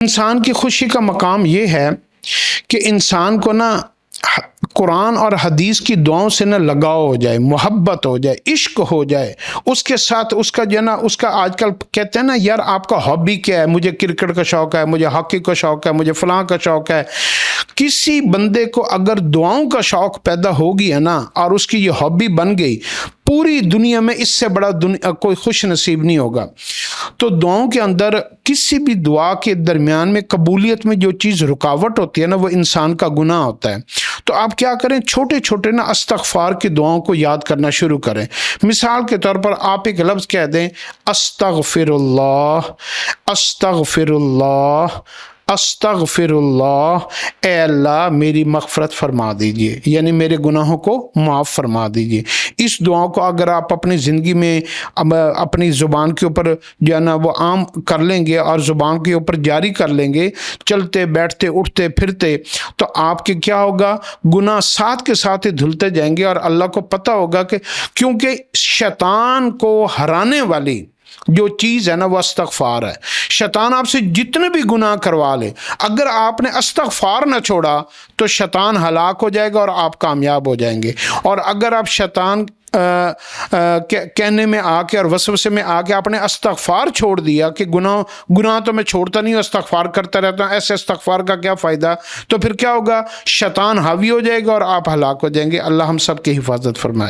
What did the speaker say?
انسان کی خوشی کا مقام یہ ہے کہ انسان کو نا قرآن اور حدیث کی دعاؤں سے نہ لگاؤ ہو جائے، محبت ہو جائے، عشق ہو جائے اس کے ساتھ۔ اس کا جو نا اس کا آج کل کہتے ہیں نا یار آپ کا ہابی کیا ہے، مجھے کرکٹ کا شوق ہے، مجھے ہاکی کا شوق ہے، مجھے فلاں کا شوق ہے۔ کسی بندے کو اگر دعاؤں کا شوق پیدا ہو گیا نا اور اس کی یہ ہابی بن گئی، پوری دنیا میں اس سے بڑا کوئی خوش نصیب نہیں ہوگا۔ تو دعاؤں کے اندر کسی بھی دعا کے درمیان میں قبولیت میں جو چیز رکاوٹ ہوتی ہے نا وہ انسان کا گناہ ہوتا ہے۔ تو آپ کیا کریں، چھوٹے چھوٹے نا استغفار کی دعاؤں کو یاد کرنا شروع کریں۔ مثال کے طور پر آپ ایک لفظ کہہ دیں، استغفر اللہ، استغفر اللہ، استغفر اللہ، اے اللہ میری مغفرت فرما دیجئے، یعنی میرے گناہوں کو معاف فرما دیجئے۔ اس دعا کو اگر آپ اپنی زندگی میں اپنی زبان کے اوپر جو ہے نا وہ عام کر لیں گے اور زبان کے اوپر جاری کر لیں گے، چلتے بیٹھتے اٹھتے پھرتے، تو آپ کے کیا ہوگا، گناہ ساتھ کے ساتھ ہی دھلتے جائیں گے۔ اور اللہ کو پتہ ہوگا کہ کیونکہ شیطان کو ہرانے والی جو چیز ہے نا وہ استغفار ہے۔ شیطان آپ سے جتنے بھی گناہ کروا لے، اگر آپ نے استغفار نہ چھوڑا تو شیطان ہلاک ہو جائے گا اور آپ کامیاب ہو جائیں گے۔ اور اگر آپ شیطان کہنے میں آ کے اور وسوسے میں آ کے آپ نے استغفار چھوڑ دیا کہ گناہ تو میں چھوڑتا نہیں ہوں، استغفار کرتا رہتا ہوں، ایسے استغفار کا کیا فائدہ، تو پھر کیا ہوگا، شیطان حاوی ہو جائے گا اور آپ ہلاک ہو جائیں گے۔ اللہ ہم سب کی حفاظت فرمائے۔